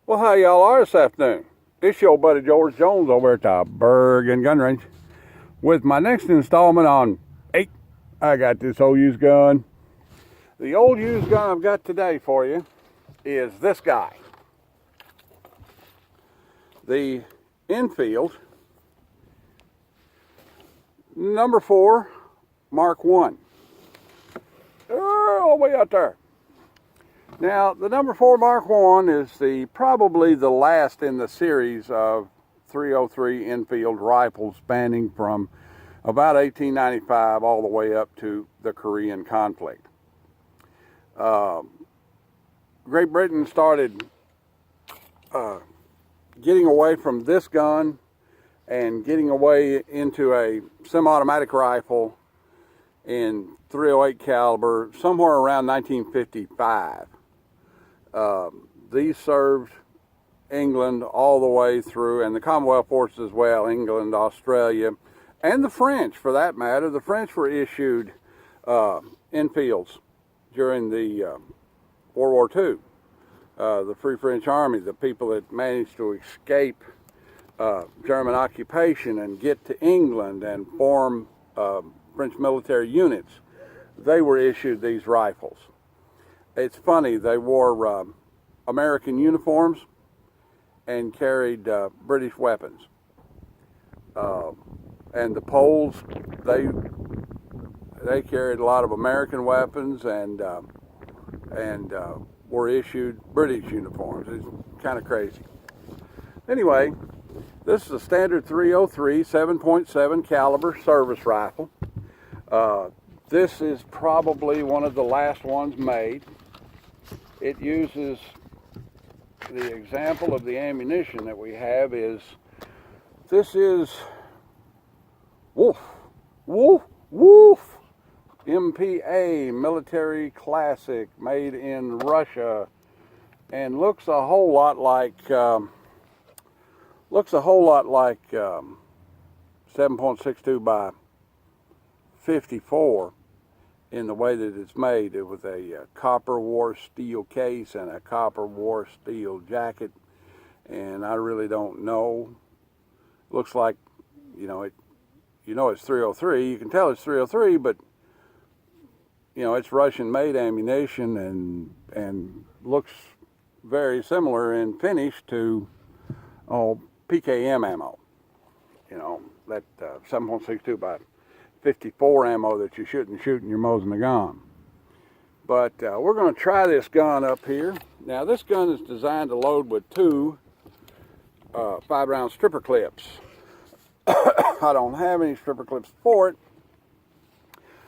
Well, how y'all are this afternoon? It's your buddy George Jones over at the Bergen Gun Range with my next installment on 8. I got this old used gun. The old used gun I've got today for you is this guy. The Enfield number 4 Mark 1. All the way out there. Now, the number 4 Mark 1 is probably the last in the series of 303 Enfield rifles spanning from about 1895 all the way up to the Korean conflict. Great Britain started getting away from this gun and getting away into a semi-automatic rifle in .308 caliber somewhere around 1955. These served England all the way through, and the Commonwealth forces as well, England, Australia, and the French for that matter. The French were issued Enfields during the World War II. The Free French Army, the people that managed to escape German occupation and get to England and form French military units, they were issued these rifles. It's funny, they wore American uniforms and carried British weapons. And the Poles, they carried a lot of American weapons and were issued British uniforms. It's kind of crazy. Anyway, this is a standard 303 7.7 caliber service rifle. This is probably one of the last ones made. It uses, the example of the ammunition that we have is, this is Wolf MPA Military Classic, made in Russia, and looks a whole lot like 7.62 by 54 in the way that it's made. It was a copper war steel case and a copper war steel jacket, and I really don't know. Looks like, it's 303. You can tell it's 303, but it's Russian-made ammunition and looks very similar in finish to PKM ammo. That 7.62 by 54 ammo that you shouldn't shoot in your Mosin Nagant. But we're going to try this gun up here. Now, this gun is designed to load with 2 5-round stripper clips. I don't have any stripper clips for it.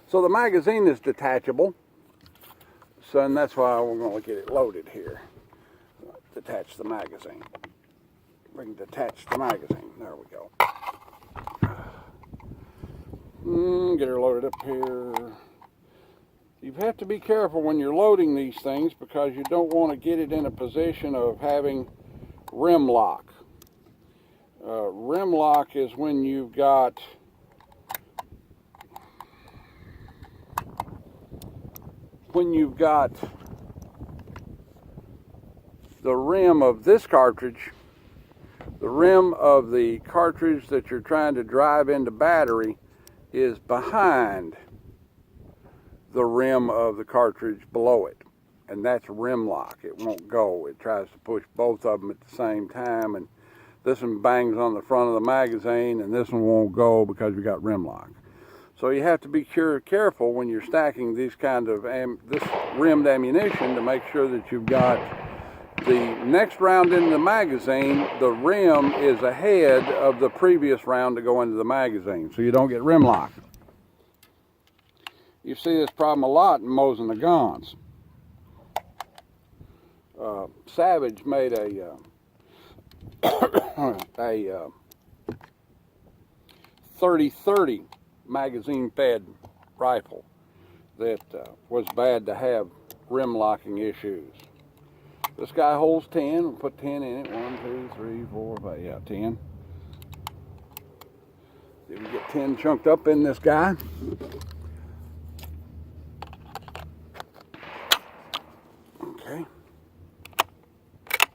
So the magazine is detachable. So, and that's why we're going to get it loaded here. Detach the magazine. We can detach the magazine. There we go. Get her loaded up here. You have to be careful when you're loading these things because you don't want to get it in a position of having rim lock. Rim lock is when you've got the rim of this cartridge, the rim of the cartridge that you're trying to drive into battery is behind the rim of the cartridge below it, and that's rim lock. It won't go. It tries to push both of them at the same time, and this one bangs on the front of the magazine, and this one won't go because we got rim lock. So you have to be careful when you're stacking these kind of this rimmed ammunition to make sure that you've got the next round in the magazine, the rim is ahead of the previous round to go into the magazine, so you don't get rim lock. You see this problem a lot in Mosin Nagants. Savage made a 30-30 magazine fed rifle that was bad to have rim locking issues. This guy holds 10. We'll put 10 in it. 1, 2, 3, 4, 5. Yeah, 10. Did we get 10 chunked up in this guy? Okay.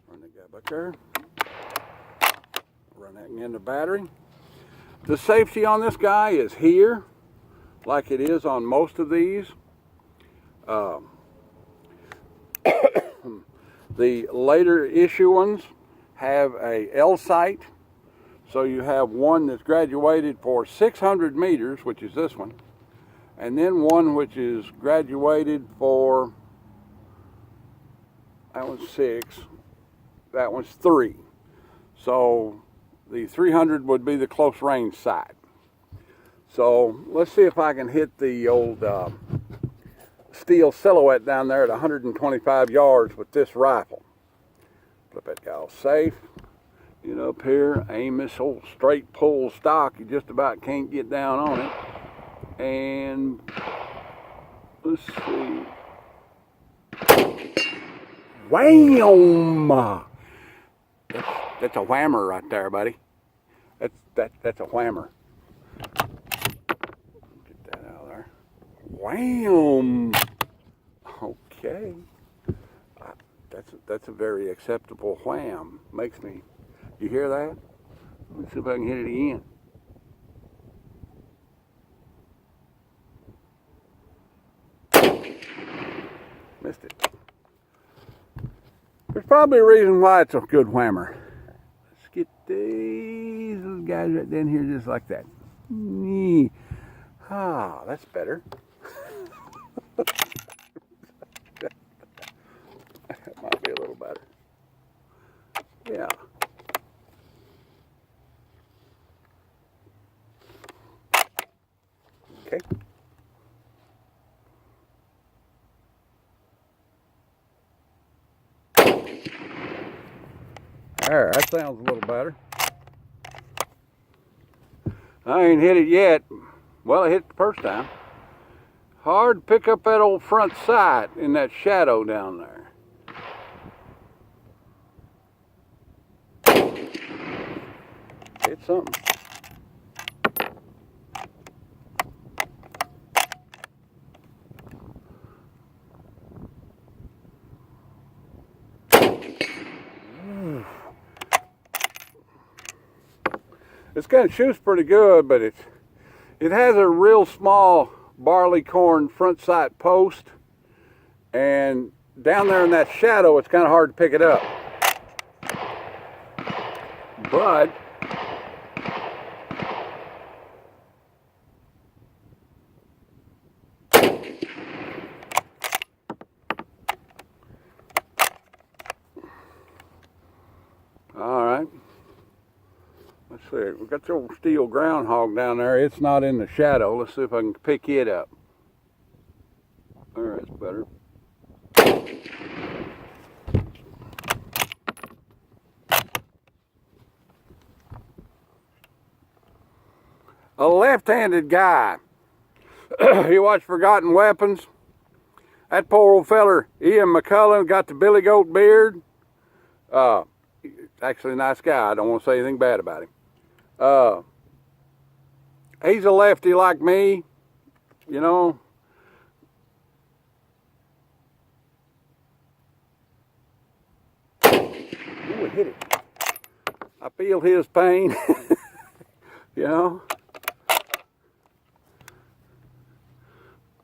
Run the that back there. Run that in the battery. The safety on this guy is here, like it is on most of these. The later issue ones have a L sight, so you have one that's graduated for 600 meters, which is this one, and then one which is graduated for, that one's 6, that one's 3. So the 300 would be the close range sight. So let's see if I can hit the old steel silhouette down there at 125 yards with this rifle. Flip that guy all safe. Get up here, aim this old straight pull stock. You just about can't get down on it. And let's see. Wham! That's a whammer right there, buddy. That's a whammer. Get that out of there. Wham! Okay. That's a very acceptable wham. Makes me. You hear that? Let's see if I can hit it again. Missed it. There's probably a reason why it's a good whammer. Let's get these little guys right down here just like that. Ah, that's better. That might be a little better. Yeah. Okay. There, that sounds a little better. I ain't hit it yet. Well, I hit it the first time. Hard to pick up that old front sight in that shadow down there. Hit something. This gun shoots pretty good, but it has a real small barley corn front sight post, and down there in that shadow it's kind of hard to pick it up. But all right. Let's see, we've got the old steel groundhog down there. It's not in the shadow. Let's see if I can pick it up. All right, that's better. A left-handed guy. You watch Forgotten Weapons? That poor old feller, Ian McCullen, got the billy goat beard. Actually a nice guy. I don't want to say anything bad about him. He's a lefty like me, you know. Ooh, it hit it. I feel his pain, you know.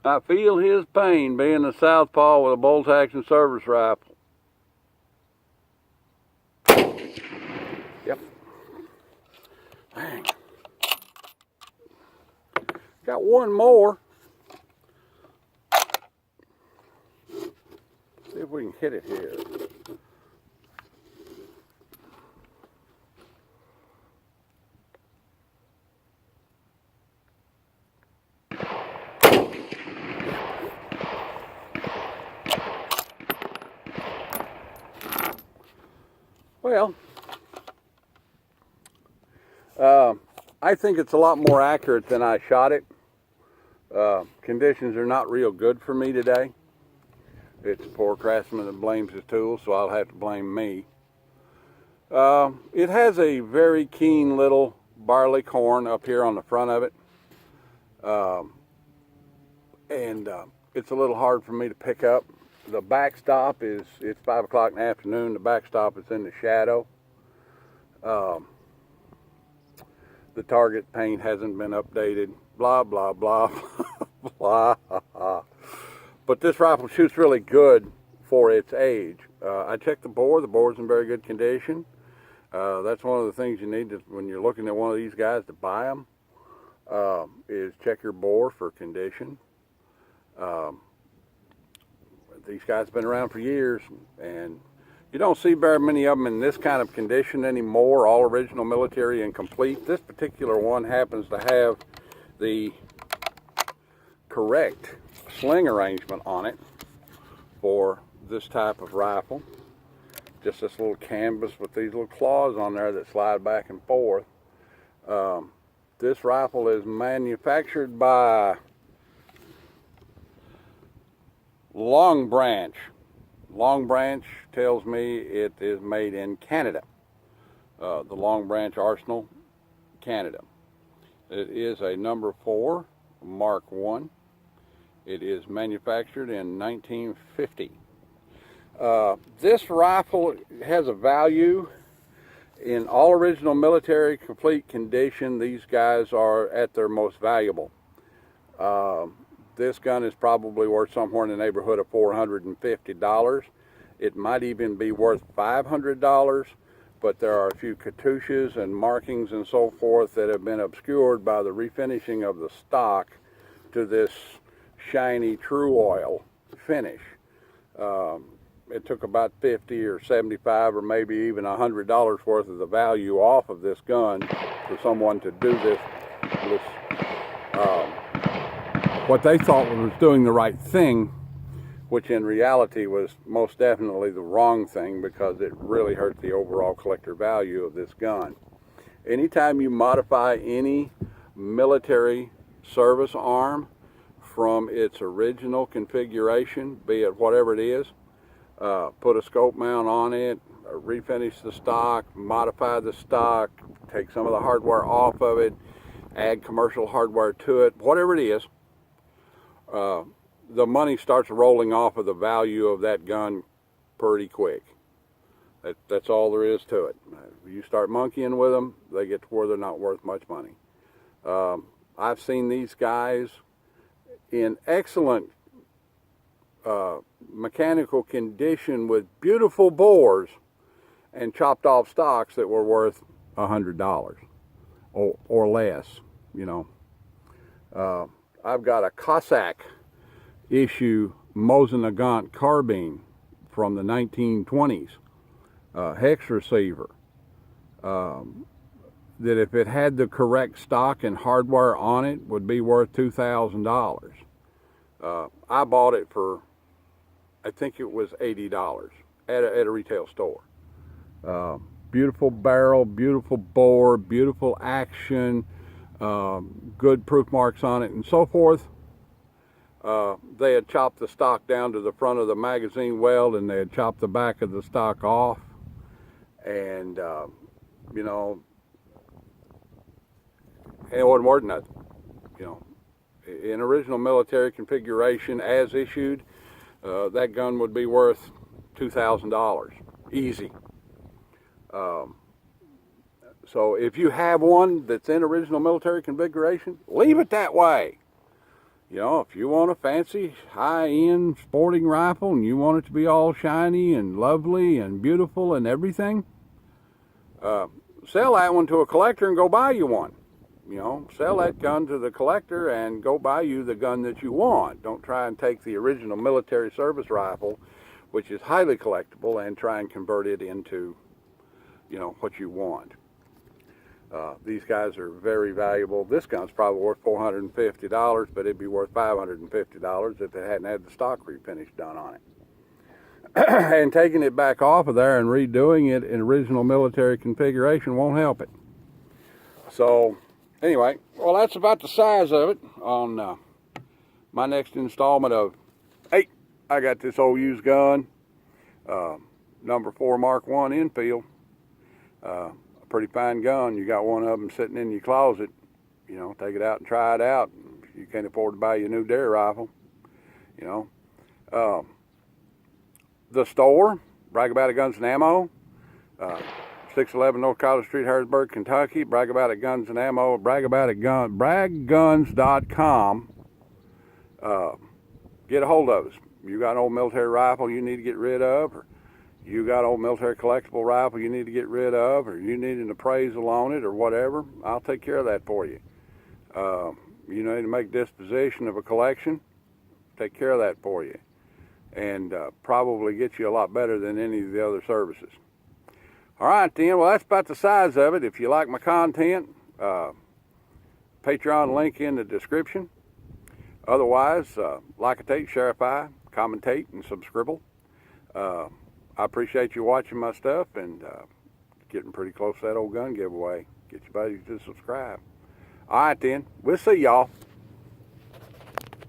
I feel his pain being a southpaw with a bolt-action service rifle. Yep. Dang. Got one more. See if we can hit it here. Well, I think it's a lot more accurate than I shot it. Conditions are not real good for me today. It's a poor craftsman that blames his tools, so I'll have to blame me. It has a very keen little barley corn up here on the front of it. And it's a little hard for me to pick up. The backstop is, it's 5 o'clock in the afternoon. The backstop is in the shadow. The target paint hasn't been updated. Blah, blah, blah, blah. But this rifle shoots really good for its age. I checked the bore. The bore's in very good condition. That's one of the things you need to, when you're looking at one of these guys to buy them, is check your bore for condition. These guys have been around for years, and you don't see very many of them in this kind of condition anymore, all original military and complete. This particular one happens to have the correct sling arrangement on it for this type of rifle. Just this little canvas with these little claws on there that slide back and forth. This rifle is manufactured by Long Branch. Long Branch tells me it is made in Canada. The Long Branch Arsenal, Canada. It is a number 4 Mark I. It is manufactured in 1950. This rifle has a value. In all original military complete condition, these guys are at their most valuable. This gun is probably worth somewhere in the neighborhood of $450. It might even be worth $500, but there are a few cartouches and markings and so forth that have been obscured by the refinishing of the stock to this shiny true oil finish. It took about $50 or $75 or maybe even $100 worth of the value off of this gun for someone to do this what they thought was doing the right thing, which in reality was most definitely the wrong thing, because it really hurt the overall collector value of this gun. Anytime you modify any military service arm from its original configuration, be it whatever it is, put a scope mount on it, refinish the stock, modify the stock, take some of the hardware off of it, add commercial hardware to it, whatever it is, the money starts rolling off of the value of that gun pretty quick. That's all there is to it. You start monkeying with them, they get to where they're not worth much money. I've seen these guys in excellent mechanical condition with beautiful bores and chopped off stocks that were worth $100 or less, you know. I've got a Cossack issue Mosin-Nagant carbine from the 1920s, hex receiver, that if it had the correct stock and hardware on it would be worth $2,000. I bought it for, I think it was $80 at a retail store. Beautiful barrel, beautiful bore, beautiful action, good proof marks on it and so forth. They had chopped the stock down to the front of the magazine weld, and they had chopped the back of the stock off, and you know, it wasn't worth nothing. You know, in original military configuration as issued, that gun would be worth $2,000 easy. So if you have one that's in original military configuration, leave it that way. You know, if you want a fancy, high-end sporting rifle and you want it to be all shiny and lovely and beautiful and everything, sell that one to a collector and go buy you one. You know, sell that gun to the collector and go buy you the gun that you want. Don't try and take the original military service rifle, which is highly collectible, and try and convert it into, you know, what you want. These guys are very valuable. This gun's probably worth $450, but it'd be worth $550 if it hadn't had the stock refinish done on it. And taking it back off of there and redoing it in original military configuration won't help it. So anyway, well, that's about the size of it on my next installment of, hey, I got this old used gun, number 4 Mark I Enfield. Pretty fine gun. You got one of them sitting in your closet, you know, take it out and try it out. You can't afford to buy you a new dare rifle, you know. the store, Brag About It Guns and Ammo, 611 North College Street, Harrisburg, Kentucky. Brag About It Guns and Ammo, bragguns.com. Get a hold of us. You got an old military rifle you need to get rid of, or you got an old military collectible rifle you need to get rid of, or you need an appraisal on it, or whatever, I'll take care of that for you. You need to make disposition of a collection, take care of that for you, and probably get you a lot better than any of the other services. All right, then. Well, that's about the size of it. If you like my content, Patreon link in the description. Otherwise, like-a-tate, share-a-fi, commentate, and subscribe. I appreciate you watching my stuff, and getting pretty close to that old gun giveaway. Get your buddies to subscribe. All right, then. We'll see y'all.